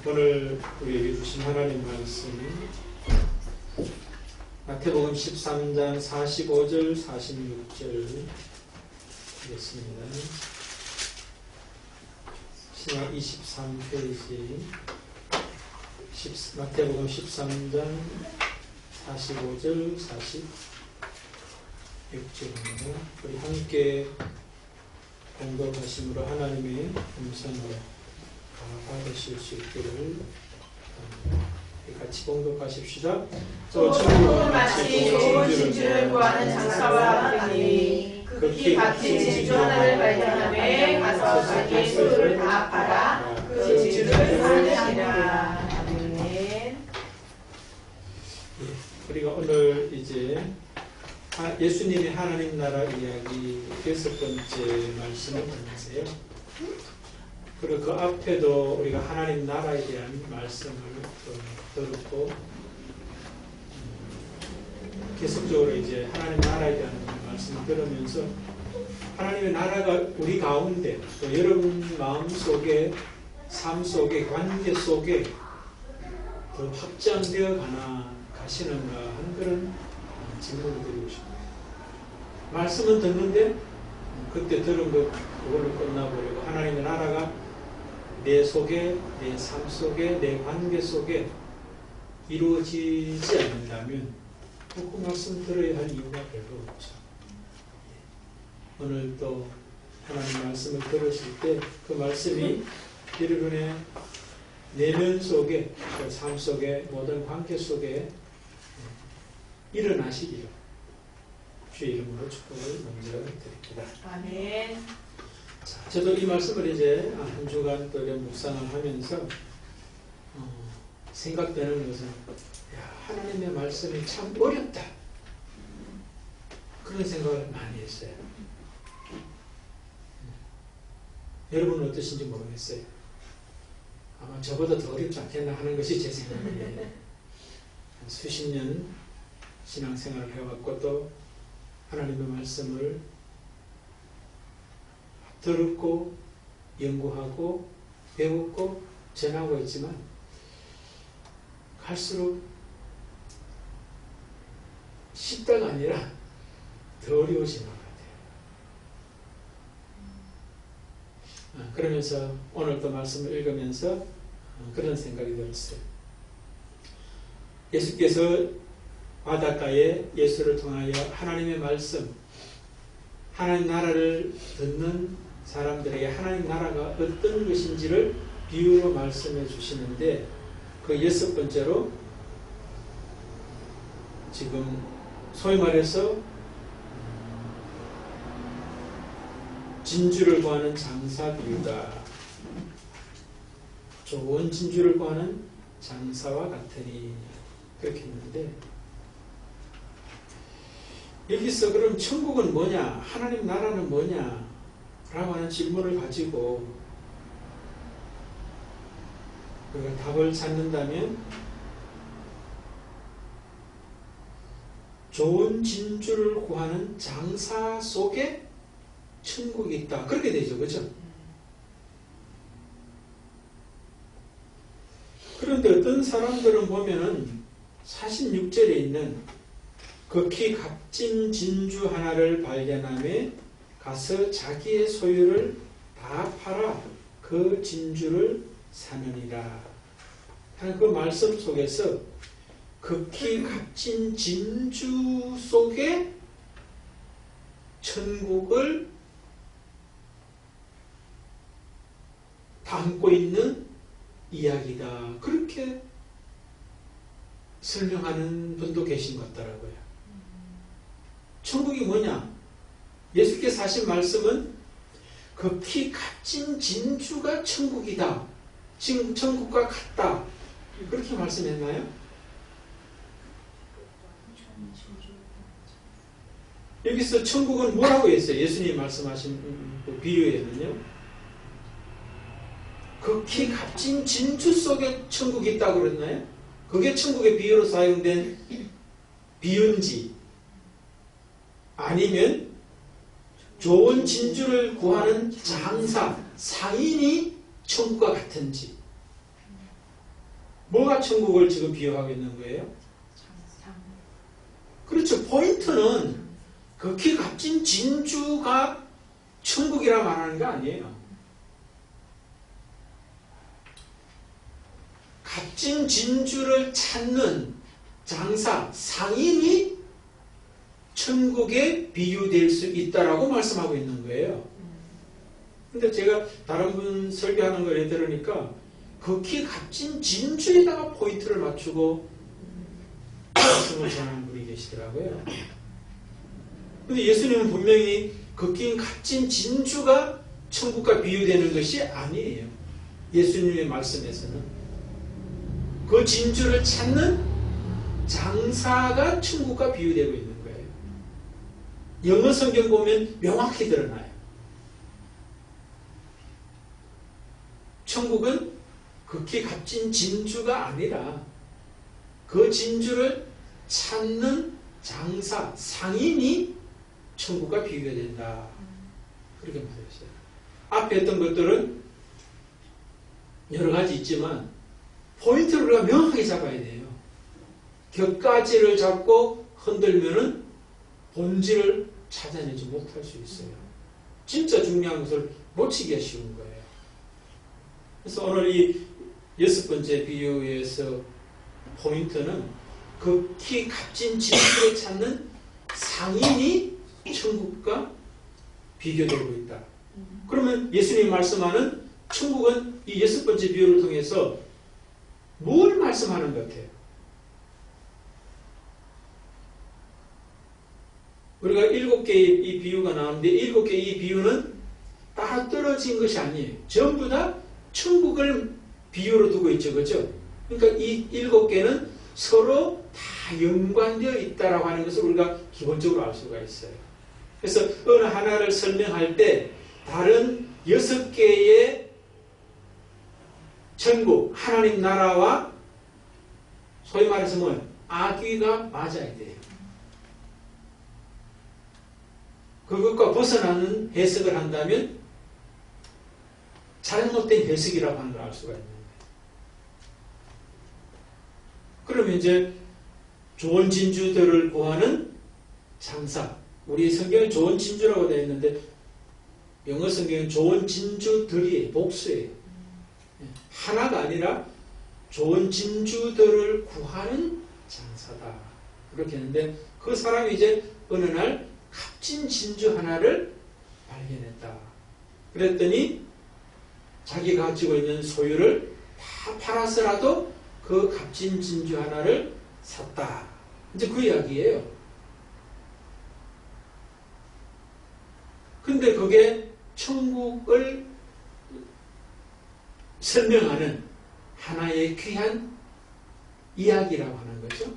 오늘 우리에게 주신 하나님 말씀은 마태복음 13장 45절 46절 되겠습니다. 신약 23페이지 마태복음 13장 45절 46절입니다. 우리 함께 공독하심으로 하나님의 음성을 받으실 수 있기를 같이 공독하십시다. 또 천국은 마치 좋은 진주를 구하는 장사와 같으니 극히 값진 진주 하나를 발견하며 가서 자기의 소유를 다 팔아 그 진주를 사느니라. 아멘. 우리가 오늘 이제 예수님의 하나님 나라 이야기 6번째 말씀을 보면서요. 그리고 그 앞에도 우리가 하나님 나라에 대한 말씀을 들었고 계속적으로 이제 하나님 나라에 대한 말씀을 들으면서 하나님의 나라가 우리 가운데 또 여러분 마음 속에 삶 속에 관계 속에 더 확장되어 가시는가 하는 그런 질문을 드리고 싶습니다. 말씀은 듣는데 그때 들은 것 그걸로 끝나버리고 하나님의 나라가 내 속에, 내 삶 속에, 내 관계 속에 이루어지지 않는다면 그 말씀 들어야 할 이유가 별로 없죠. 오늘 또 하나님 말씀을 들으실 때 그 말씀이 여러분의 내면 속에, 그 삶 속에, 모든 관계 속에 일어나시기를 주의 이름으로 축복을 먼저 드립니다. 아멘. 자, 저도 이 말씀을 이제 한 주간 또 묵상을 하면서 생각되는 것은 하나님의 말씀이 참 어렵다. 그런 생각을 많이 했어요. 여러분은 어떠신지 모르겠어요. 아마 저보다 더 어렵지 않겠나 하는 것이 제 생각이에요. 수십 년 신앙생활을 해왔고 또 하나님의 말씀을 들었고 연구하고 배웠고 전하고 있지만 갈수록 쉽다가 아니라 더 어려워지는 것 같아요. 그러면서 오늘 또 말씀을 읽으면서 그런 생각이 들었어요. 예수께서 바닷가에 예수를 통하여 하나님의 말씀, 하나님 나라를 듣는 사람들에게 하나님 나라가 어떤 것인지를 비유로 말씀해 주시는데 그 6번째로 지금 소위 말해서 진주를 구하는 장사 비유다. 좋은 진주를 구하는 장사와 같으니 그렇게 했는데 여기서 그럼 천국은 뭐냐? 하나님 나라는 뭐냐? 라고 하는 질문을 가지고 우리가 답을 찾는다면 좋은 진주를 구하는 장사 속에 천국이 있다. 그렇게 되죠. 그렇죠? 그런데 어떤 사람들은 보면은 46절에 있는 극히 값진 진주 하나를 발견하며 가서 자기의 소유를 다 팔아 그 진주를 사느니라 하는 그 말씀 속에서 극히 값진 진주 속에 천국을 담고 있는 이야기다. 그렇게 설명하는 분도 계신 것 같더라고요. 천국이 뭐냐? 예수께서 하신 말씀은 극히 값진 진주가 천국이다. 지금 천국과 같다. 그렇게 말씀했나요? 여기서 천국은 뭐라고 했어요? 예수님이 말씀하신 그 비유에는요. 극히 값진 진주 속에 천국이 있다고 그랬나요? 그게 천국의 비유로 사용된 비유인지 아니면 좋은 진주를 구하는 장사, 상인이 천국과 같은지 뭐가 천국을 지금 비유하고 있는 거예요? 그렇죠. 포인트는 극히 값진 진주가 천국이라 말하는 거 아니에요. 값진 진주를 찾는 장사, 상인이 천국에 비유될 수 있다라고 말씀하고 있는 거예요. 근데 제가 다른 분 설교하는 걸 들으니까 극히 값진 진주에다가 포인트를 맞추고 말씀을 전하는 분이 계시더라고요. 근데 예수님은 분명히 극히 값진 진주가 천국과 비유되는 것이 아니에요. 예수님의 말씀에서는 그 진주를 찾는 장사가 천국과 비유되고 있는 거예요. 영어 성경 보면 명확히 드러나요. 천국은 극히 값진 진주가 아니라 그 진주를 찾는 장사, 상인이 천국과 비교가 된다. 그렇게 말했어요. 앞에 했던 것들은 여러 가지 있지만 포인트를 우리가 명확하게 잡아야 돼요. 격가지를 잡고 흔들면은 본질을 찾아내지 못할 수 있어요. 진짜 중요한 것을 놓치기가 쉬운 거예요. 그래서 오늘 이 6번째 비유에서 포인트는 극히 값진 진주를 찾는 상인이 천국과 비교되고 있다. 그러면 예수님이 말씀하는 천국은 이 6번째 비유를 통해서 뭘 말씀하는 것 같아요? 우리가 7개의 이 비유가 나오는데 7개의 이 비유는 따라 떨어진 것이 아니에요. 전부 다 천국을 비유로 두고 있죠. 그렇죠? 그러니까 이 7개는 서로 다 연관되어 있다라고 하는 것을 우리가 기본적으로 알 수가 있어요. 그래서 어느 하나를 설명할 때 다른 6개의 천국, 하나님 나라와 소위 말해서 뭐예요? 악귀가 맞아야 돼요. 그것과 벗어나는 해석을 한다면 잘못된 해석이라고 하는 걸 알 수가 있는 거예요. 그러면 이제 좋은 진주들을 구하는 장사. 우리 성경에 좋은 진주라고 되어 있는데 영어 성경은 좋은 진주들이 복수예요. 하나가 아니라 좋은 진주들을 구하는 장사다. 그렇게 했는데 그 사람이 이제 어느 날 값진 진주 하나를 발견했다. 그랬더니 자기가 가지고 있는 소유를 다 팔아서라도 그 값진 진주 하나를 샀다. 이제 그 이야기예요. 근데 그게 천국을 설명하는 하나의 귀한 이야기라고 하는 거죠.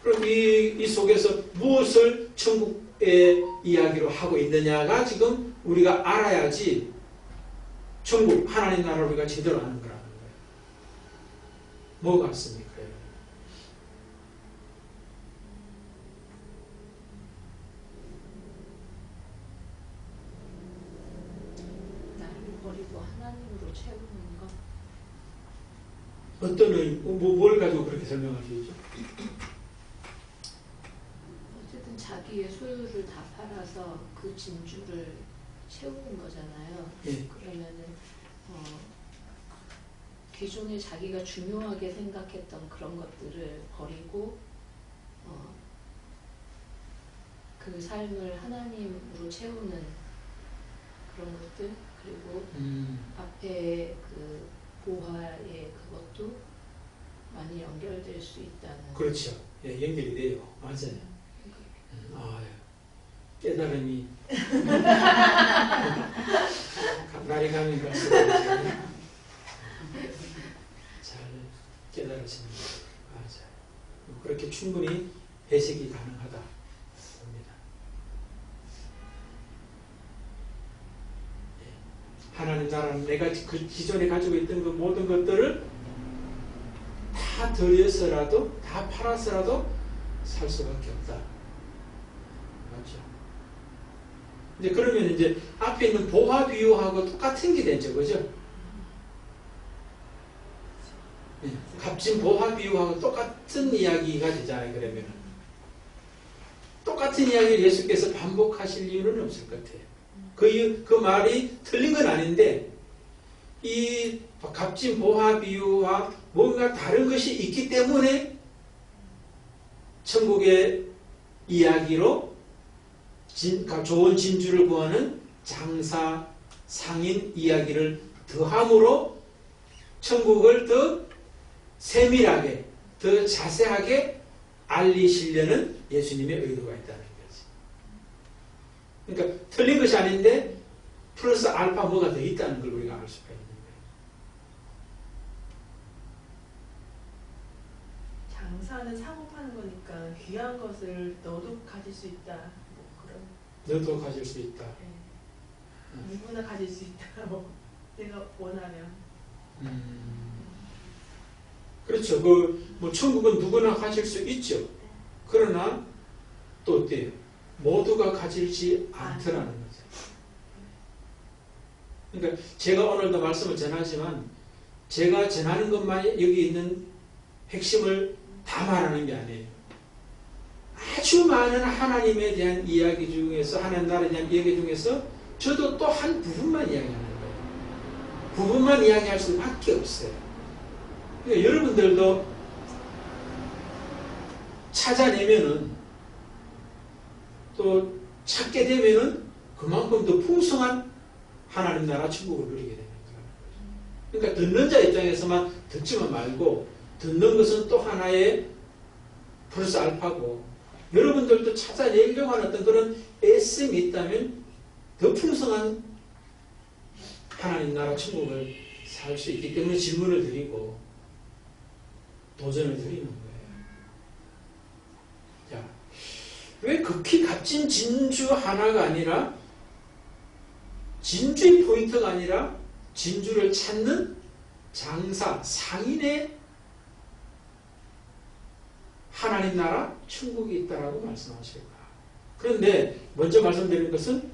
그럼 이 속에서 무엇을 천국의 이야기로 하고 있느냐가 지금 우리가 알아야지 천국, 하나님 나라를 우리가 제대로 아는 거라는 거예요. 뭐 같습니까? 나를 버리고 하나님으로 채우는 것. 어떤 의미, 뭘 가지고 그렇게 설명할 수 있죠? 어쨌든 자기의 소유를 다 팔아서 그 진주를 채우는 거잖아요. 예. 그러면은 기존에 자기가 중요하게 생각했던 그런 것들을 버리고 그 삶을 하나님으로 채우는 그런 것들, 그리고 앞에 그 보화의 그것도 많이 연결될 수 있다는. 그렇죠. 예, 연결이 돼요. 맞아요. 아, 깨달음이 날이 가면 갈수록 잘 깨달으시는 거예요. 맞아요. 그렇게 충분히 해석이 가능하다 봅니다. 하나님 나라는 내가 그 기존에 가지고 있던 그 모든 것들을 다 들여서라도 다 팔아서라도 살 수밖에 없다. 맞죠? 이제 그러면 이제 앞에 있는 보화 비유하고 똑같은 게 되죠, 그죠? 값진 보화 비유하고 똑같은 이야기가 되잖아요. 그러면 똑같은 이야기를 예수께서 반복하실 이유는 없을 것 같아요. 그 말이 틀린 건 아닌데 이 값진 보화 비유와 뭔가 다른 것이 있기 때문에 천국의 이야기로 좋은 진주를 구하는 장사 상인 이야기를 더함으로 천국을 더 세밀하게 더 자세하게 알리시려는 예수님의 의도가 있다는 거지. 그러니까 틀린 것이 아닌데 플러스 알파 뭐가 더 있다는 걸 우리가 알 수가 있는 거예요. 장사는 사고 파는 거니까 귀한 것을 너도 가질 수 있다. 뭐 그런. 너도 가질 수 있다. 누구나 가질 수 있다. 뭐 내가 원하면. 그렇죠. 뭐 천국은 누구나 가질 수 있죠. 그러나 또 어때요? 모두가 가질지 않더라는 거죠. 그러니까 제가 오늘도 말씀을 전하지만 제가 전하는 것만 여기 있는 핵심을 다 말하는 게 아니에요. 아주 많은 하나님에 대한 이야기 중에서 하나님 나라에 대한 이야기 중에서 저도 또 한 부분만 이야기하는 거예요. 부분만 이야기할 수밖에 없어요. 그러니까 여러분들도 찾아내면은 또 찾게 되면은 그만큼 더 풍성한 하나님 나라 천국을 누리게 되는 거예요. 그러니까 듣는 자 입장에서만 듣지만 말고 듣는 것은 또 하나의 플러스 알파고 여러분들도 찾아내려고 하는 어떤 그런 애씀이 있다면 더 풍성한 하나님 나라 천국을 살 수 있기 때문에 질문을 드리고 도전을 드리는 거예요. 자, 왜 극히 값진 진주 하나가 아니라 진주의 포인트가 아니라 진주를 찾는 장사, 상인의 하나님 나라 천국이 있다라고 말씀하실까? 그런데 먼저 말씀드린 것은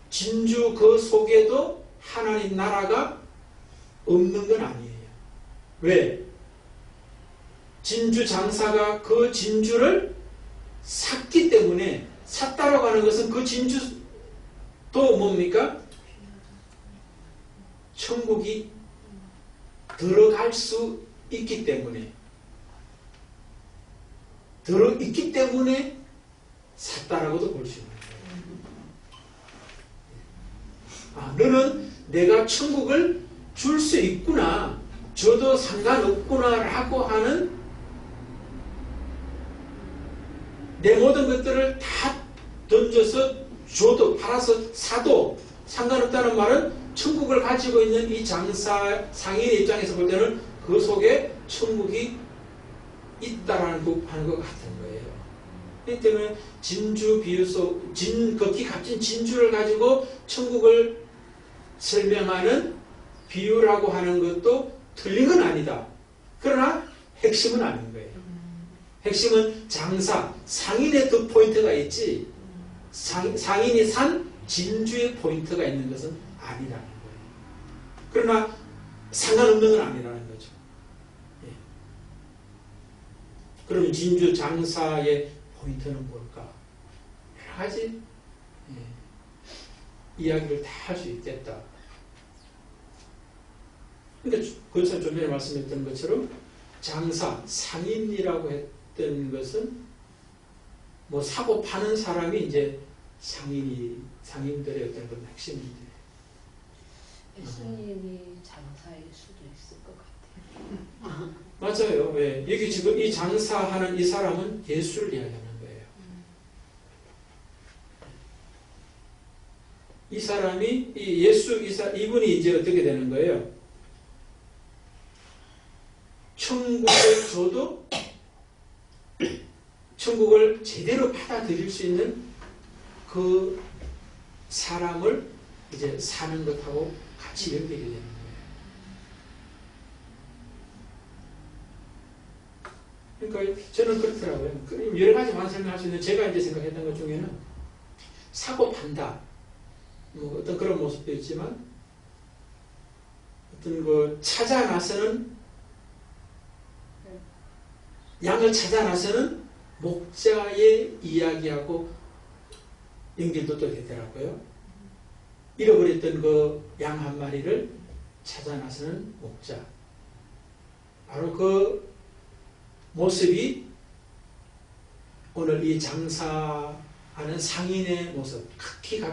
진주 그 속에도 하나님 나라가 없는 건 아니에요. 왜? 진주 장사가 그 진주를 샀기 때문에 샀다라고 하는 것은 그 진주도 뭡니까? 천국이 들어갈 수 있기 때문에 들어있기 때문에 샀다라고도 볼 수 있는 거예요. 너는 내가 천국을 줄 수 있구나, 줘도 상관없구나 라고 하는 내 모든 것들을 다 던져서 줘도 팔아서 사도 상관없다는 말은 천국을 가지고 있는 이 장사 상인의 입장에서 볼 때는 그 속에 천국이 있다라는 것 같은 거예요. 그렇기 때문에 진주 비유 속 극히 값진 진주를 가지고 천국을 설명하는 비유라고 하는 것도 틀린 건 아니다. 그러나 핵심은 아닌 거예요. 핵심은 장사, 상인의 그 포인트가 있지 상인이 산 진주의 포인트가 있는 것은 아니라는 거예요. 그러나 상관없는 건 아니라는 거죠. 예. 그럼 진주 장사의 포인트는 뭘까? 여러 가지 이야기를 다 할 수 있겠다. 그런데 그것처럼 좀 전에 말씀했던 것처럼 장사, 상인이라고 했던 것은 뭐 사고 파는 사람이 이제 상인들의 어떤 그런 핵심인데. 예수님이 장사일 수도 있을 것 같아요. 맞아요. 왜? 여기 지금 이 장사하는 이 사람은 예수를 이야기하는 거예요. 이 사람이 이분이 이제 어떻게 되는 거예요? 천국을 줘도 천국을 제대로 받아들일 수 있는 그 사람을 이제 사는 것하고 같이 연결이 되는 거예요. 그러니까 저는 그렇더라고요. 여러 가지만 설명할 수 있는 제가 이제 생각했던 것 중에는 사고 판다. 뭐 어떤 그런 모습도 있지만 어떤 그 찾아 나서는 양을 찾아 나서는 목자의 이야기하고 연결도 또 되더라고요. 잃어버렸던 그 양 한 마리를 찾아 나서는 목자. 바로 그 모습이 오늘 이 장사하는 상인의 모습, 극히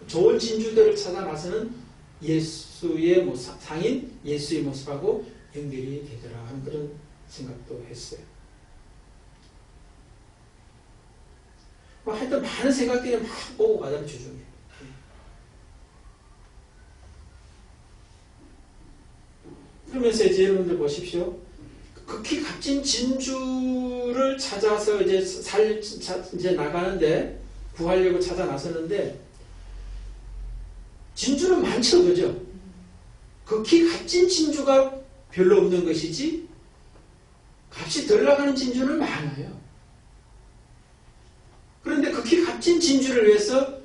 좋은 진주들을 찾아 나서는 예수의 모습, 상인 예수의 모습하고 연결이 되더라 하는 그런 생각도 했어요. 하여튼 많은 생각들이 막 오고 가던 주중에 그러면서 이제 여러분들 보십시오. 극히 값진 진주를 찾아서 이제 나가는데 구하려고 찾아 나서는데 진주는 많죠, 그죠? 극히 값진 진주가 별로 없는 것이지 값이 덜 나가는 진주는 많아요. 그런데 극히 값진 진주를 위해서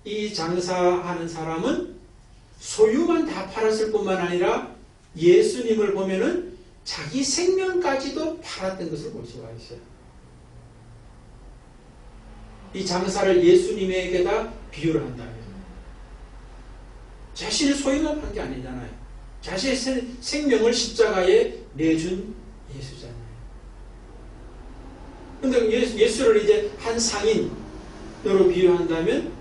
이 장사하는 사람은 소유만 다 팔았을 뿐만 아니라 예수님을 보면은 자기 생명까지도 팔았던 것을 볼 수가 있어요. 이 장사를 예수님에게다 비유를 한다면 자신의 소유만 판 게 아니잖아요. 자신의 생명을 십자가에 내준 예수잖아요. 그런데 예수를 이제 한 상인으로 비유한다면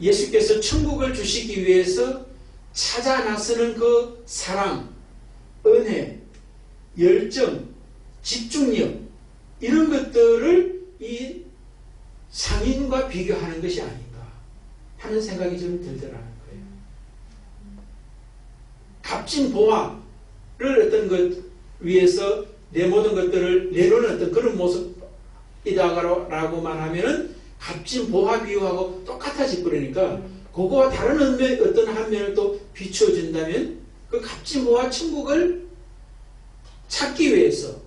예수께서 천국을 주시기 위해서 찾아 나서는 그 사랑, 은혜, 열정, 집중력 이런 것들을 이 상인과 비교하는 것이 아닌가 하는 생각이 좀 들더라는 거예요. 값진 보화를 어떤 것 위해서 내 모든 것들을 내놓는 어떤 그런 모습이다라고만 하면은 값진 보화 비유하고 똑같아질 거니까 그거와 다른 어떤 한 면을 또 비추어준다면 그 값진 보화 천국을 찾기 위해서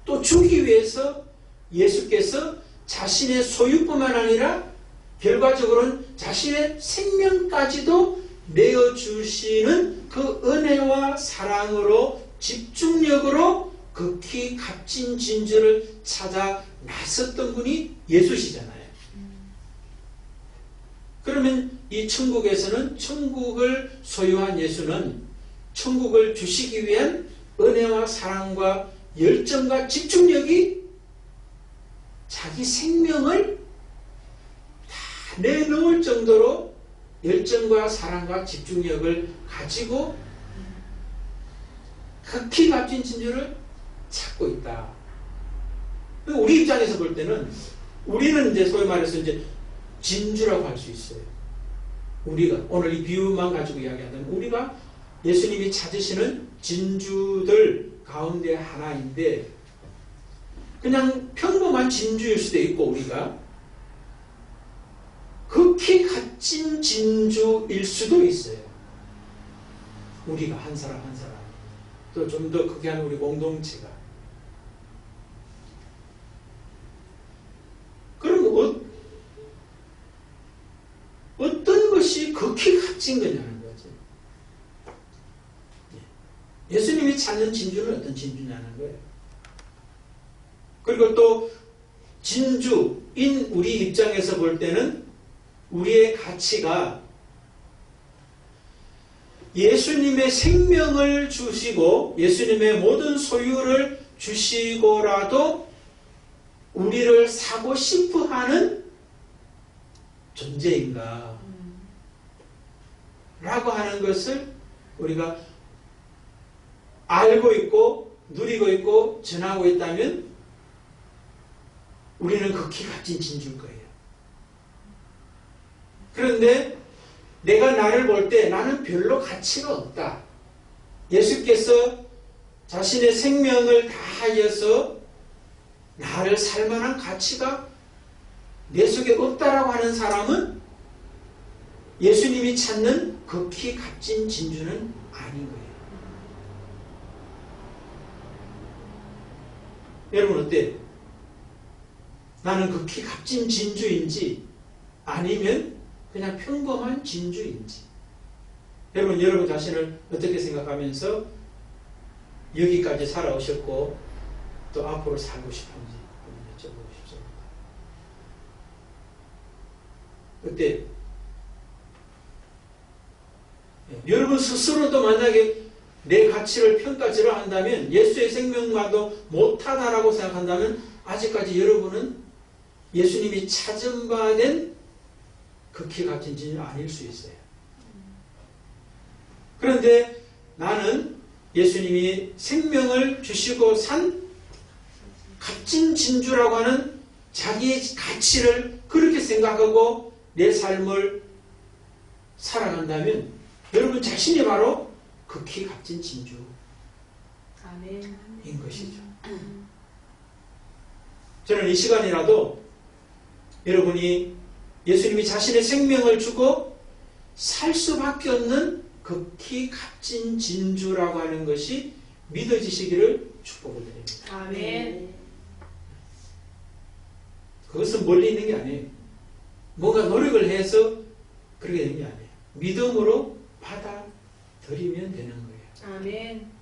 또 주기 위해서 예수께서 자신의 소유뿐만 아니라 결과적으로는 자신의 생명까지도 내어주시는 그 은혜와 사랑으로 집중력으로 극히 값진 진주를 찾아 나섰던 분이 예수시잖아요. 그러면 이 천국에서는 천국을 소유한 예수는 천국을 주시기 위한 은혜와 사랑과 열정과 집중력이 자기 생명을 다 내놓을 정도로 열정과 사랑과 집중력을 가지고 극히 값진 진주를 찾고 있다. 우리 입장에서 볼 때는 우리는 이제 소위 말해서 이제 진주라고 할 수 있어요. 우리가 오늘 이 비유만 가지고 이야기한다면 우리가 예수님이 찾으시는 진주들 가운데 하나인데 그냥 평범한 진주일 수도 있고 우리가 극히 값진 진주일 수도 있어요. 우리가 한 사람 한 사람 또 좀 더 크게 하는 우리 공동체가 그럼 어떤 것이 극히 값진 거냐는 거지. 예수님이 찾는 진주는 어떤 진주냐는 거예요. 그리고 또 진주인 우리 입장에서 볼 때는 우리의 가치가 예수님의 생명을 주시고 예수님의 모든 소유를 주시고라도 우리를 사고 싶어 하는 존재인가 라고 하는 것을 우리가 알고 있고 누리고 있고 전하고 있다면 우리는 극히 값진 진주일 거예요. 그런데 내가 나를 볼 때 나는 별로 가치가 없다. 예수께서 자신의 생명을 다하여서 나를 살만한 가치가 내 속에 없다라고 하는 사람은 예수님이 찾는 극히 값진 진주는 아닌 거예요. 여러분 어때요? 나는 극히 값진 진주인지 아니면 그냥 평범한 진주인지 여러분 자신을 어떻게 생각하면서 여기까지 살아오셨고 또 앞으로 살고 싶은지 한번 여쭤보고 싶습니다. 그때 여러분 스스로도 만약에 내 가치를 평가지를 한다면 예수의 생명과도 못하다라고 생각한다면 아직까지 여러분은 예수님이 찾은 바 된 극히 값진 진주는 아닐 수 있어요. 그런데 나는 예수님이 생명을 주시고 산 값진 진주라고 하는 자기의 가치를 그렇게 생각하고 내 삶을 살아간다면 여러분 자신이 바로 극히 값진 진주인 아멘. 것이죠. 저는 이 시간이라도 여러분이 예수님이 자신의 생명을 주고 살 수밖에 없는 극히 값진 진주라고 하는 것이 믿어지시기를 축복을 드립니다. 아멘. 그것은 멀리 있는 게 아니에요. 뭔가 노력을 해서 그렇게 되는 게 아니에요. 믿음으로 받아들이면 되는 거예요. 아멘.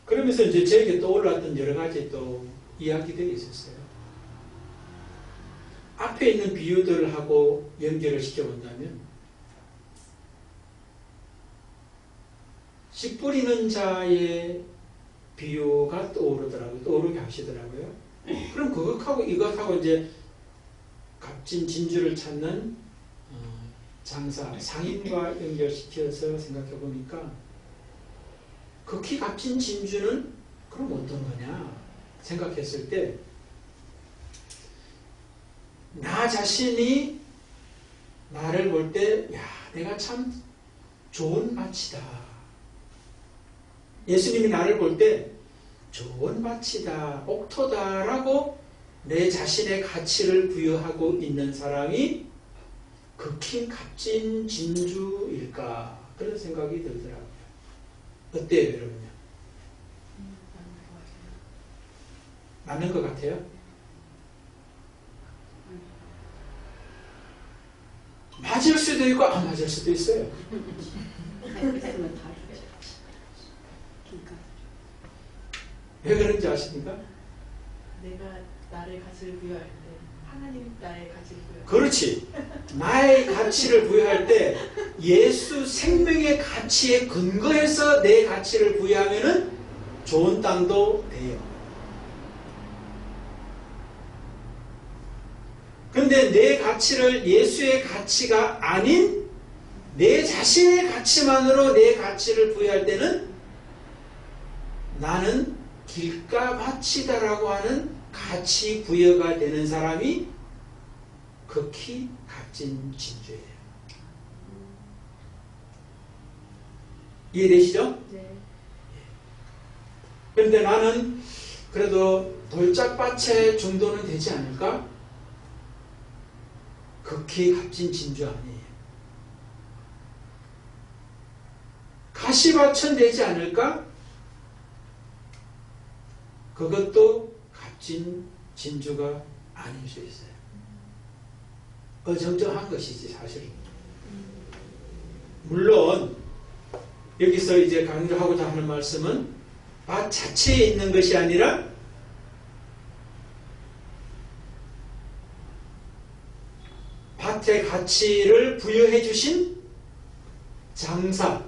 그러면서 이제 저에게 떠올랐던 여러 가지 또 이야기들이 있었어요. 앞에 있는 비유들하고 연결을 시켜본다면 씨 뿌리는 자의 비유가 떠오르게 하시더라고요. 그럼 그것하고 이것하고 이제 값진 진주를 찾는 장사, 상인과 연결시켜서 생각해 보니까 극히 값진 진주는 그럼 어떤 거냐 생각했을 때 나 자신이 나를 볼 때 야, 내가 참 좋은 밭이다. 예수님이 나를 볼 때 좋은 밭이다, 옥토다라고 내 자신의 가치를 부여하고 있는 사람이 극히 값진 진주일까 그런 생각이 들더라고요. 어때요, 여러분요? 맞는 것 같아요? 맞을 수도 있고 안 맞을 수도 있어요. 왜 그런지 아십니까? 내가 나를 가치를 부여할 때 하나님 나의 가치를 부여. 그렇지. 나의 가치를 부여할 때 예수 생명의 가치에 근거해서 내 가치를 부여하면은 좋은 땅도 돼요. 그런데 내 가치를 예수의 가치가 아닌 내 자신의 가치만으로 내 가치를 부여할 때는 나는 길가바치다라고 하는 가치 부여가 되는 사람이 극히 값진 진주예요. 이해되시죠? 네. 그런데 나는 그래도 돌짝밭의 정도는 되지 않을까? 극히 값진 진주 아니에요. 가시밭은 되지 않을까? 그것도 값진 진주가 아닐 수 있어요. 어정쩡한 것이지 사실은. 물론 여기서 이제 강조하고자 하는 말씀은 밭 자체에 있는 것이 아니라 밭의 가치를 부여해 주신 장사,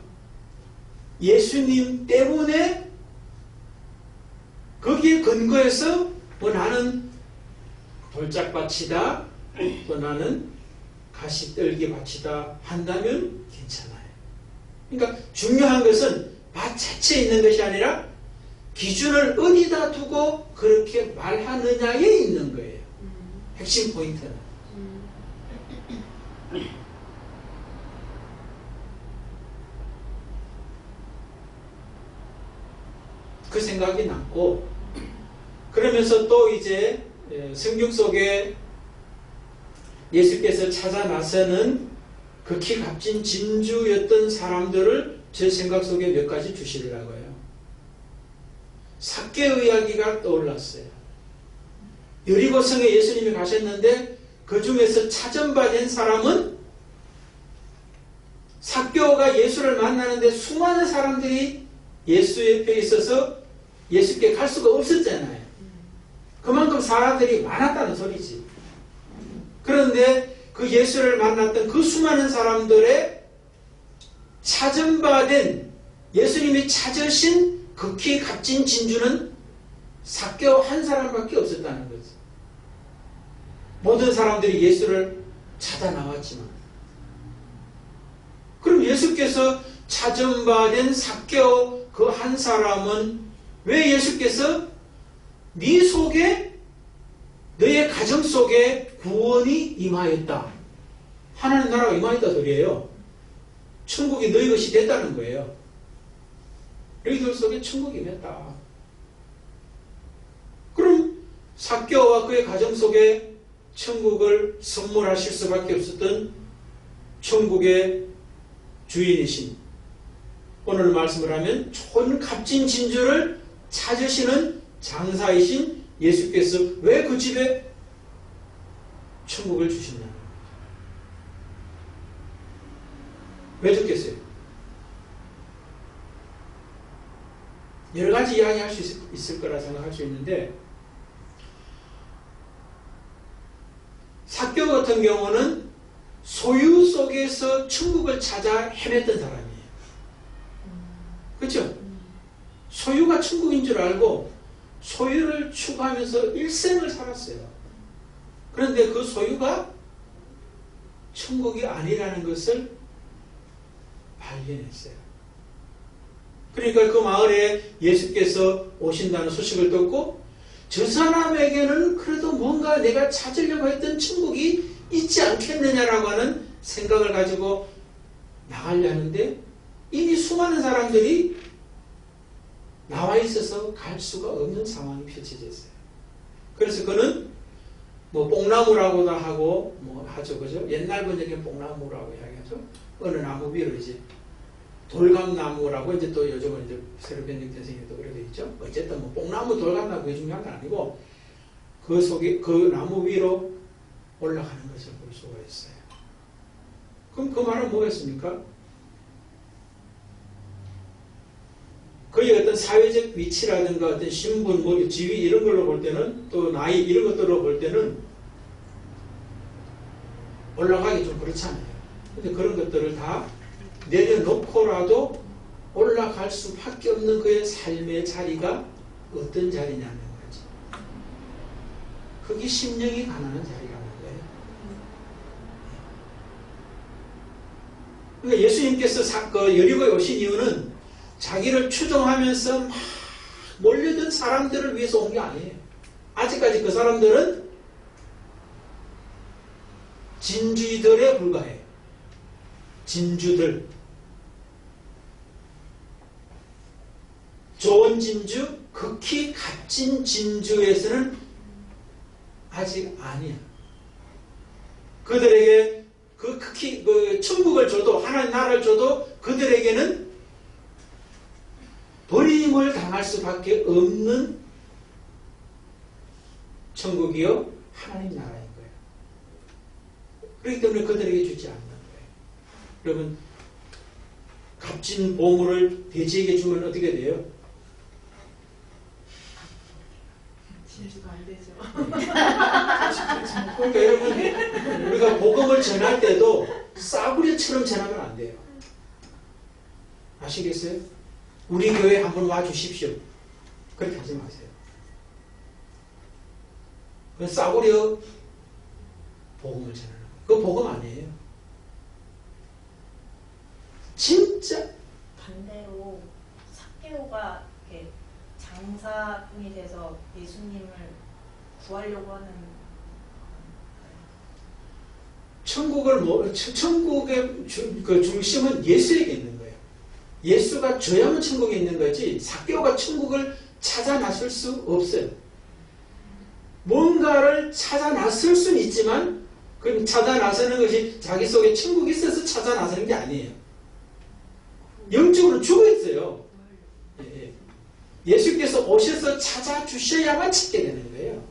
예수님 때문에 거기에 근거해서 나는 돌짝밭이다, 또 나는 가시떨기밭이다 한다면 괜찮아요. 그러니까 중요한 것은 밭 자체에 있는 것이 아니라 기준을 어디다 두고 그렇게 말하느냐에 있는 거예요. 핵심 포인트는. 그 생각이 났고, 그러면서 또 이제 성경 속에 예수께서 찾아 나서는 극히 값진 진주였던 사람들을 제 생각 속에 몇 가지 주시려고요. 삭개오 이야기가 떠올랐어요. 여리고성에 예수님이 가셨는데 그 중에서 찾은바된 사람은 삭개오가 예수를 만나는데 수많은 사람들이 예수 옆에 있어서 예수께 갈 수가 없었잖아요. 그만큼 사람들이 많았다는 소리지. 그런데 그 예수를 만났던 그 수많은 사람들의 찾은바된 예수님이 찾으신 극히 값진 진주는 삭개오 한 사람밖에 없었다는 거죠. 모든 사람들이 예수를 찾아 나왔지만, 그럼 예수께서 찾은바된 삭개오 그 한 사람은 왜 예수께서 네 속에, 너의 가정 속에 구원이 임하였다, 하나님 나라가 임하였다 소리예요. 천국이 너희 것이 됐다는 거예요. 너희들 속에 천국이 임했다. 그럼 삭개오와 그의 가정 속에 천국을 선물하실 수밖에 없었던 천국의 주인이신, 오늘 말씀을 하면 좋은 값진 진주를 찾으시는 장사이신 예수께서 왜 그 집에 천국을 주셨냐는 거죠. 왜 줬겠어요? 여러 가지 이야기할 수 있을 거라 생각할 수 있는데, 삭개오 같은 경우는 소유 속에서 천국을 찾아 헤맸던 사람이에요. 그렇죠? 소유가 천국인 줄 알고 소유를 추구하면서 일생을 살았어요. 그런데 그 소유가 천국이 아니라는 것을 발견했어요. 그러니까 그 마을에 예수께서 오신다는 소식을 듣고 저 사람에게는 그래도 뭔가 내가 찾으려고 했던 천국이 있지 않겠느냐라고 하는 생각을 가지고 나가려는데 이미 수많은 사람들이 나와 있어서 갈 수가 없는 상황이 펼쳐져 있어요. 그래서 그는 뭐 뽕나무라고도 하고 뭐 하죠, 그죠? 옛날 번역에 뽕나무라고 이야기하죠. 어느 나무 위로 이제 돌감나무라고 이제 또 요즘은 이제 새로 변경된 생각도 그래 돼 있죠. 어쨌든 뭐 뽕나무, 돌감나무 그게 중요한 건 아니고 그 속에 그 나무 위로 올라가는 것을 볼 수가 있어요. 그럼 그 말은 뭐겠습니까? 그의 어떤 사회적 위치라든가 어떤 신분, 뭐 지위 이런 걸로 볼 때는, 또 나이 이런 것들로 볼 때는 올라가기 좀 그렇잖아요. 근데 그런 것들을 다 내려놓고라도 올라갈 수밖에 없는 그의 삶의 자리가 어떤 자리냐는 거지. 그게 심령이 가난한 자리라는 거예요. 그러니까 예수님께서 여리고에 오신 이유는 자기를 추종하면서 막 몰려든 사람들을 위해서 온 게 아니에요. 아직까지 그 사람들은 진주들에 불과해요. 진주들. 좋은 진주, 극히 값진 진주에서는 아직 아니야. 그들에게 그 극히 천국을 줘도, 하나님 나라를 줘도 그들에게는 버림을 당할 수밖에 없는 천국이요 하나님 나라인 거예요. 그렇기 때문에 그들에게 주지 않는 거예요. 여러분, 값진 보물을 돼지에게 주면 어떻게 돼요? 진주가 안 되죠. 그러니까 여러분, 우리가 복음을 전할 때도 싸구려처럼 전하면 안 돼요. 아시겠어요? 우리 교회에 한번 와 주십시오. 그렇게 하지 마세요. 그건 싸구려 복음을 전하는 거예요. 그거 복음 아니에요. 진짜 반대로 삭개오가 이렇게 장사꾼이 돼서 예수님을 구하려고 하는, 천국의 그 중심은 예수에게 있는 거예요. 예수가 줘야만 천국에 있는 거지 삭개오가 천국을 찾아 나설 수 없어요. 뭔가를 찾아 나설 수는 있지만 그럼 찾아 나서는 것이 자기 속에 천국이 있어서 찾아 나서는 게 아니에요. 영적으로 죽어 있어요. 예. 예수께서 오셔서 찾아주셔야만 찾게 되는 거예요.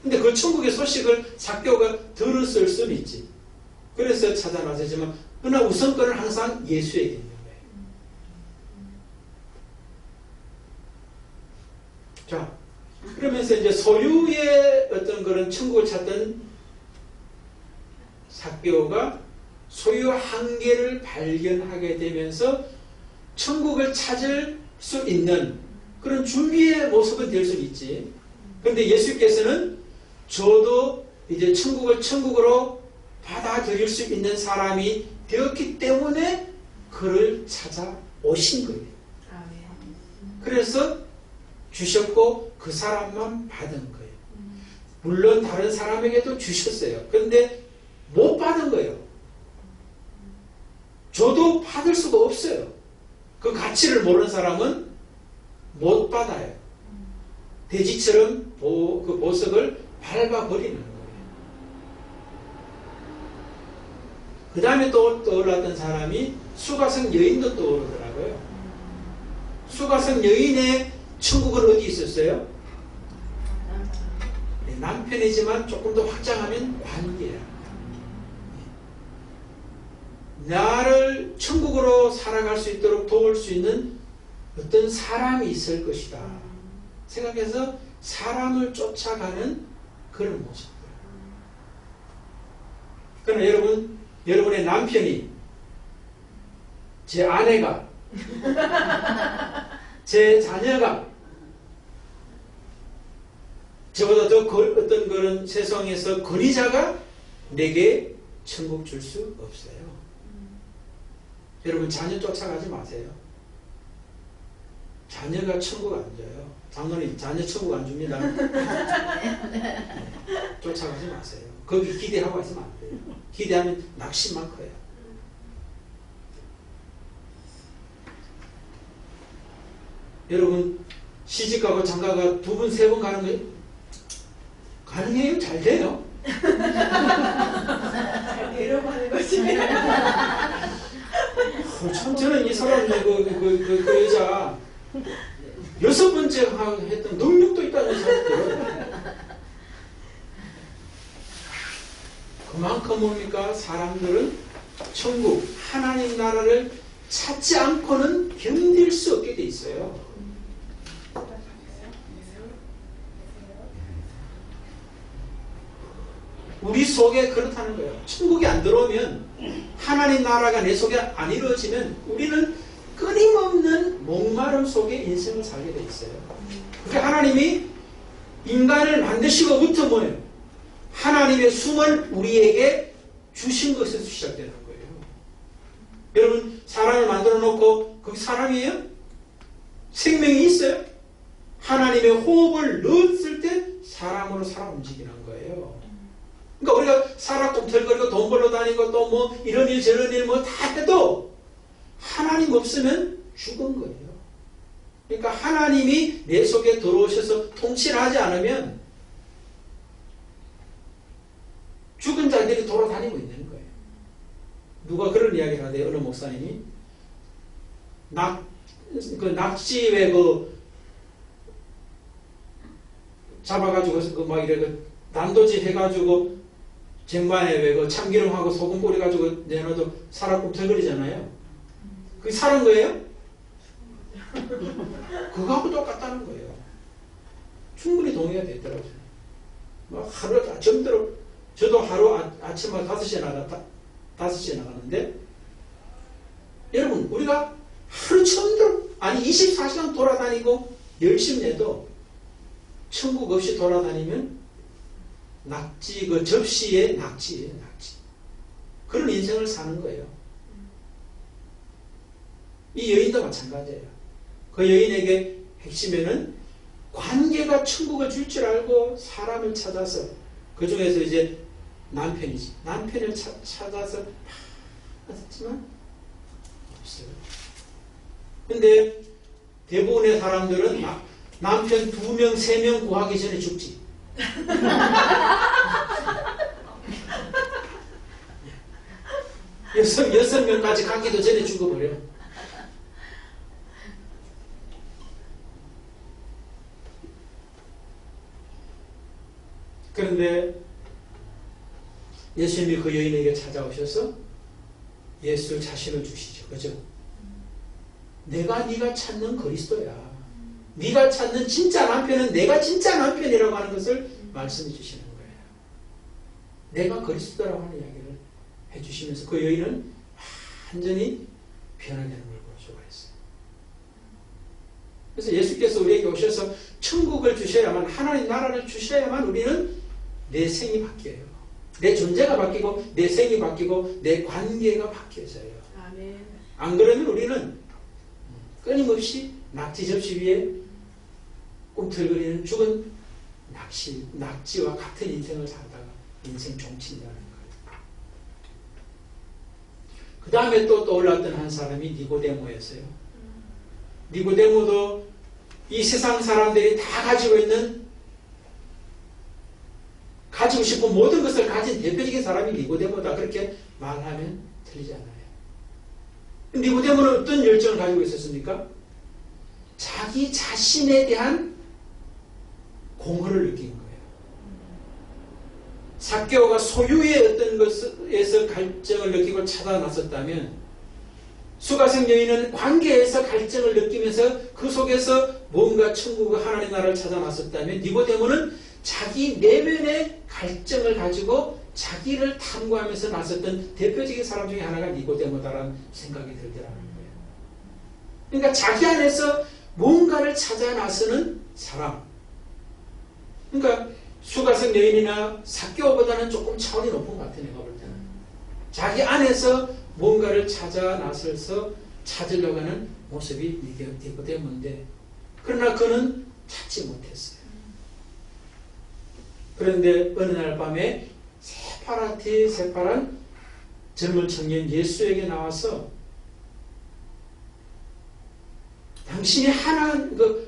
근데 그 천국의 소식을 삭개오가 들었을 수는 있지. 그래서 찾아 나서지만 그러나 우선권은 항상 예수에게 있는 거예요. 자, 그러면서 이제 소유의 어떤 그런 천국을 찾던 삭개오가 소유의 한계를 발견하게 되면서 천국을 찾을 수 있는 그런 준비의 모습은 될 수 있지. 그런데 예수께서는 저도 이제 천국을 천국으로 받아들일 수 있는 사람이 되었기 때문에 그를 찾아오신 거예요. 그래서 주셨고 그 사람만 받은 거예요. 물론 다른 사람에게도 주셨어요. 그런데 못 받은 거예요. 저도 받을 수가 없어요. 그 가치를 모르는 사람은 못 받아요. 돼지처럼 그 보석을 밟아버리는 거예요. 그 다음에 또 떠올랐던 사람이 수가성 여인도 떠오르더라고요. 수가성 여인의 천국은 어디 있었어요? 네, 남편이지만 조금 더 확장하면 관계야. 나를 천국으로 살아갈 수 있도록 도울 수 있는 어떤 사람이 있을 것이다. 생각해서 사람을 쫓아가는 그런 모습들. 그러나 여러분의 남편이, 제 아내가, 제 자녀가 저보다 더 어떤 그런 세상에서 권위자가 내게 천국 줄 수 없어요. 여러분 자녀 쫓아가지 마세요. 자녀가 천국 안 줘요. 장로님 자녀 천국 안 줍니다. 쫓아가지 마세요. 거기 기대하고 있으면 안 돼요. 기대하면 낙심만 커요. 여러분 시집가고 장가가 2번, 3번 가는 거예요? 가능해요? 잘 돼요? 잘 되려고 하는 거지. 참 저는 이 사람 그 여자 6번째 했던 능력도 있다는 사람들. 그만큼 뭡니까? 사람들은 천국 하나님 나라를 찾지 않고는 견딜 수 없게 돼 있어요. 우리 속에 그렇다는 거예요. 천국이 안 들어오면, 하나님 나라가 내 속에 안 이루어지면 우리는 끊임없는 목마름 속에 인생을 살게 돼 있어요. 그러니까 하나님이 인간을 만드시고부터 뭐예요? 하나님의 숨을 우리에게 주신 것에서 시작되는 거예요. 여러분 사람을 만들어 놓고 그게 사람이에요? 생명이 있어요? 하나님의 호흡을 넣었을 때 사람으로 살아 움직이는 거예요. 그러니까 우리가 살아 꿈틀거리고 돈 벌러 다니고 또 뭐 이런 일 저런 일 뭐 다 해도 하나님 없으면 죽은 거예요. 그러니까 하나님이 내 속에 들어오셔서 통치를 하지 않으면 죽은 자들이 돌아다니고 있는 거예요. 누가 그런 이야기를 하대요. 어느 목사님이 낙지 왜 잡아가지고 막 이래 난도질 해가지고 쟁반에 왜 참기름하고 소금 뿌려가지고 내놔도 살아 꿈틀거리잖아요. 그게 사는 거예요? 그거하고 똑같다는 거예요. 충분히 동의가 되더라고요. 막 하루 점대로 저도 하루 아침에 5시에 나가는데 여러분 우리가 하루 처음대로 아니 24시간 돌아다니고 열심히 해도 천국 없이 돌아다니면 낙지 그 접시에 낙지예요. 낙지. 그런 인생을 사는 거예요. 이 여인도 마찬가지예요. 그 여인에게 핵심에는 관계가 천국을 줄 줄 알고 사람을 찾아서 그 중에서 이제 남편이지. 남편을 찾아서 하지만 없어요. 근데 대부분의 사람들은 남편 2명, 3명 구하기 전에 죽지. 여섯 명까지 가기도 전에 죽어버려. 그런데 예수님이 그 여인에게 찾아오셔서 예수 자신을 주시죠. 그죠? 내가 네가 찾는 그리스도야. 네가 찾는 진짜 남편은 내가 진짜 남편이라고 하는 것을 말씀해 주시는 거예요. 내가 그리스도라고 하는 이야기를 해주시면서 그 여인은 완전히 변화되는 걸 보여주고 그랬어요. 그래서 예수께서 우리에게 오셔서 천국을 주셔야만, 하나님 나라를 주셔야만 우리는 내 생이 바뀌어요. 내 존재가 바뀌고 내 생이 바뀌고 내 관계가 바뀌어져요. 아멘. 안 그러면 우리는 끊임없이 낙지 접시 위에 꿈틀거리는 죽은 낙지와 같은 인생을 살다가 인생 종친다는 거예요. 그 다음에 또 떠올랐던 한 사람이 니고데모였어요. 니고데모도 이 세상 사람들이 다 가지고 있는, 가지고 싶은 모든 것을 가진 대표적인 사람이 니고데모다, 그렇게 말하면 틀리지 않아요. 니고데모는 어떤 열정을 가지고 있었습니까? 자기 자신에 대한 공허를 느낀 거예요. 삭개오가 소유의 어떤 것에서 갈증을 느끼고 차다 나섰다면, 수가성 여인은 관계에서 갈증을 느끼면서 그 속에서 뭔가 천국과 하나님 나라를 찾아 나섰다면, 니고데모는 자기 내면의 갈증을 가지고 자기를 탐구하면서 나섰던 대표적인 사람 중에 하나가 니고데모다라는 생각이 들더라는 거예요. 그러니까 자기 안에서 뭔가를 찾아 나서는 사람. 그러니까 수가성 여인이나 삭개오보다는 조금 차원이 높은 것 같아요. 내가 볼 때는. 자기 안에서 뭔가를 찾아 나서서 찾으려고 하는 모습이 니고데모인데, 그러나 그는 찾지 못했어요. 그런데 어느 날 밤에 새파란 젊은 청년 예수에게 나와서, 당신이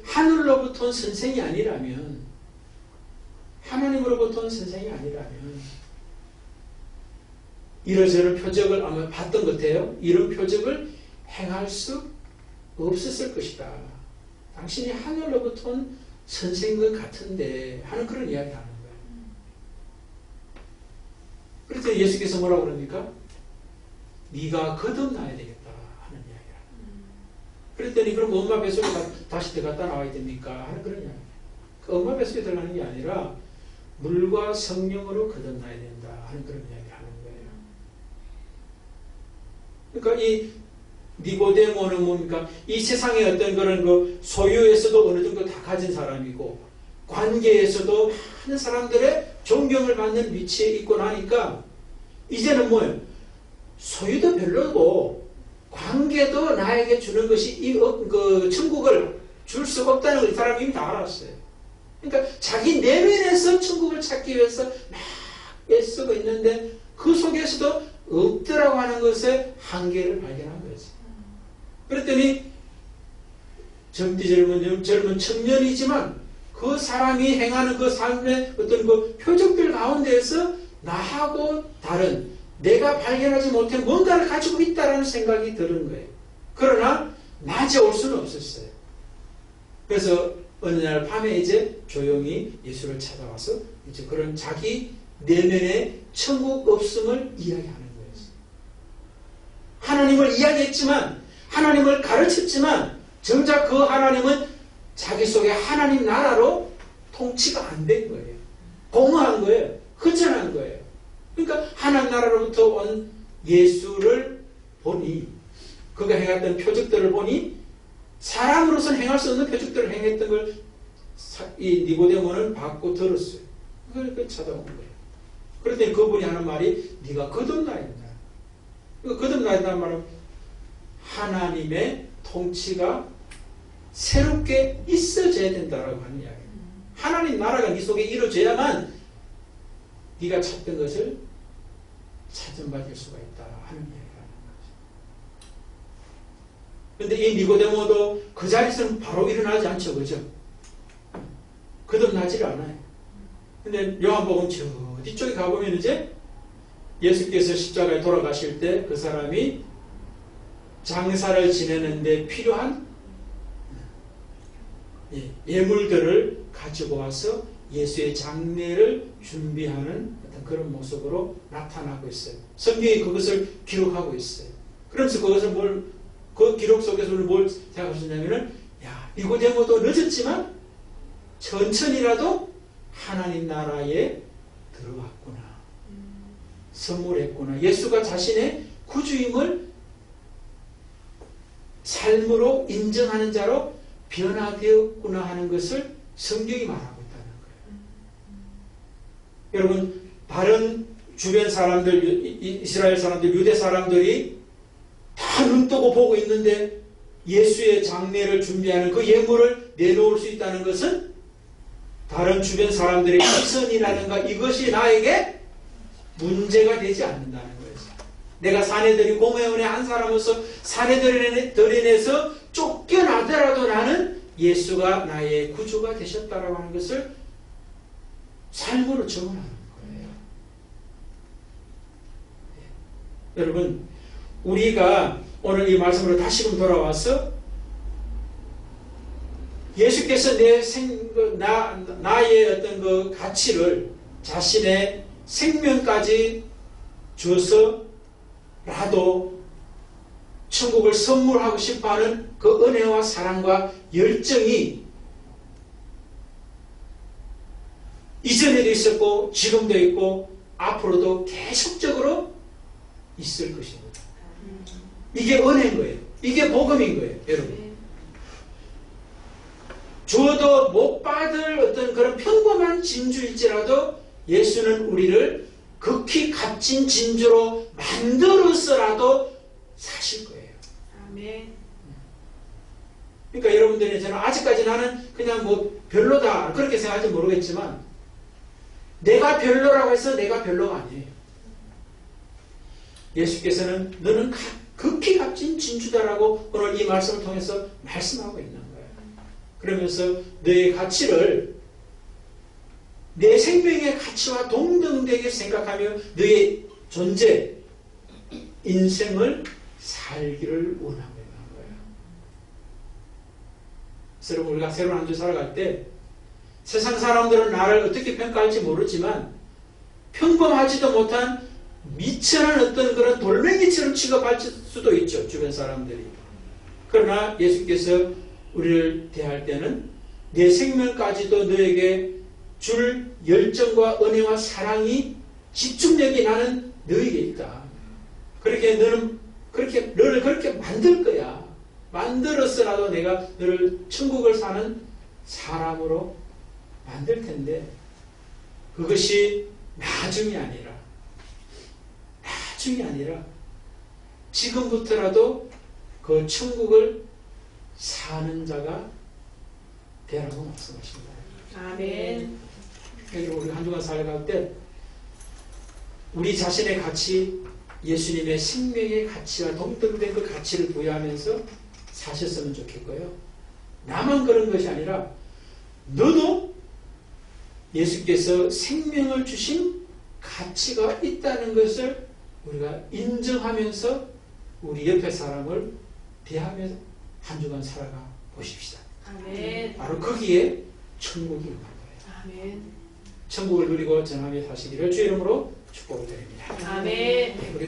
하늘로부터 온 선생이 아니라면, 하나님으로부터 온 선생이 아니라면, 이러저런 표적을 아마 봤던 것 같아요. 이런 표적을 행할 수 없었을 것이다. 당신이 하늘로부터 온 선생인 것 같은데 하는 그런 이야기 하는 거예요. 그래서 예수께서 뭐라고 그럽니까? 네가 거듭나야 되겠다 하는 이야기를. 그랬더니 그럼 엄마 뱃속에 다시 들어갔다 나와야 됩니까? 하는 그런 이야기. 그 엄마 뱃속에 들어가는 게 아니라 물과 성령으로 거듭나야 된다 하는 그런 이야기를 하는 거예요. 그러니까 이 니고데모는 뭡니까? 이 세상의 어떤 그런 그 소유에서도 어느 정도 다 가진 사람이고, 관계에서도 많은 사람들의 존경을 받는 위치에 있고 나니까 이제는 뭐예요? 소유도 별로고 관계도 나에게 주는 것이 그 천국을 줄 수 없다는 걸 이 사람이 이미 다 알았어요. 그러니까 자기 내면에서 천국을 찾기 위해서 막 애쓰고 있는데 그 속에서도 없더라고 하는 것의 한계를 발견한 거지. 그랬더니 젊은 청년이지만 그 사람이 행하는 그 삶의 어떤 그 표적들 가운데에서 나하고 다른, 내가 발견하지 못한 뭔가를 가지고 있다는 생각이 드는 거예요. 그러나 낮에 올 수는 없었어요. 그래서 어느 날 밤에 이제 조용히 예수를 찾아와서 이제 그런 자기 내면의 천국 없음을 이야기하는 거예요. 하나님을 이야기했지만, 하나님을 가르쳤지만 정작 그 하나님은 자기 속에 하나님 나라로 통치가 안 된 거예요. 공허한 거예요. 허전한 거예요. 그러니까 하나님 나라로부터 온 예수를 보니, 그가 행했던 표적들을 보니 사람으로서는 행할 수 없는 표적들을 행했던 걸 이 니고데모는 받고 들었어요. 그걸 찾아온 거예요. 그랬더니 그분이 하는 말이 네가 거듭나야 된다. 거듭나야 된다는 말은 하나님의 통치가 새롭게 있어져야 된다라고 하는 이야기예요. 하나님 나라가 네 속에 이루어져야만 네가 찾던 것을 찾음받을 수가 있다 하는 이야기를 하는 거죠. 그런데 이 니고데모도 그 자리에서는 바로 일어나지 않죠. 그죠? 거듭나지를 않아요. 근데 요한복음 저 뒤쪽에 가보면 이제 예수께서 십자가에 돌아가실 때 그 사람이 장사를 지내는데 필요한 예물들을 가지고 와서 예수의 장례를 준비하는 어떤 그런 모습으로 나타나고 있어요. 성경이 그것을 기록하고 있어요. 그러면서 그것을 그 기록 속에서 뭘 생각할 수 있냐면은, 야, 니고데모도 늦었지만 천천히라도 하나님 나라에 들어왔구나. 선물했구나. 예수가 자신의 구주임을 삶으로 인정하는 자로 변화되었구나 하는 것을 성경이 말하고 있다는 거예요. 여러분, 다른 주변 사람들, 이스라엘 사람들, 유대 사람들이 다 눈뜨고 보고 있는데 예수의 장례를 준비하는 그 예물을 내놓을 수 있다는 것은 다른 주변 사람들의 시선이라든가 이것이 나에게 문제가 되지 않는다는 거예요. 내가 사내들이 공회원의 한 사람으로서 사내들인에서 쫓겨나더라도 나는 예수가 나의 구주가 되셨다라고 하는 것을 삶으로 증언하는 거예요. 여러분, 우리가 오늘 이 말씀으로 다시금 돌아와서 예수께서 나의 어떤 그 가치를 자신의 생명까지 줘서라도 천국을 선물하고 싶어하는 그 은혜와 사랑과 열정이 이전에도 있었고 지금도 있고 앞으로도 계속적으로 있을 것입니다. 이게 은혜인 거예요. 이게 복음인 거예요, 여러분. 주어도 못 받을 어떤 그런 평범한 진주일지라도 예수는 우리를 극히 값진 진주로 만들어서라도 사실 거예요. 아멘. 그러니까 여러분들이 저는 아직까지 나는 그냥 뭐 별로다 그렇게 생각할지 모르겠지만 내가 별로라고 해서 내가 별로가 아니에요. 예수께서는 너는 극히 값진 진주다라고 오늘 이 말씀을 통해서 말씀하고 있는 거예요. 그러면서 너의 가치를 내 생명의 가치와 동등되게 생각하며 너의 존재, 인생을 살기를 원하고 있는 거예요. 그래서 여러분, 우리가 새로운 한 주 살아갈 때 세상 사람들은 나를 어떻게 평가할지 모르지만 평범하지도 못한 미천한 어떤 그런 돌멩이처럼 취급할 수도 있죠. 주변 사람들이. 그러나 예수께서 우리를 대할 때는 내 생명까지도 너에게 줄 열정과 은혜와 사랑이 집중력이 나는 너에게 있다. 그렇게 너를 그렇게 만들 거야. 만들었어라도 내가 너를 천국을 사는 사람으로 만들 텐데 그것이 나중이 아니라 지금부터라도 그 천국을 사는 자가 되라고 말씀하십니다. 아멘. 우리 한 주간 살아갈 때 우리 자신의 가치, 예수님의 생명의 가치와 동등된 그 가치를 부여하면서 사셨으면 좋겠고요. 나만 그런 것이 아니라 너도 예수께서 생명을 주신 가치가 있다는 것을 우리가 인정하면서 우리 옆에 사람을 대하며 한 주간 살아가 보십시다. 아멘. 바로 거기에 천국이 있는 거예요. 아멘. 천국을 누리고 전하며 사시기를 주의 이름으로 축복을 드립니다. 아멘. 우리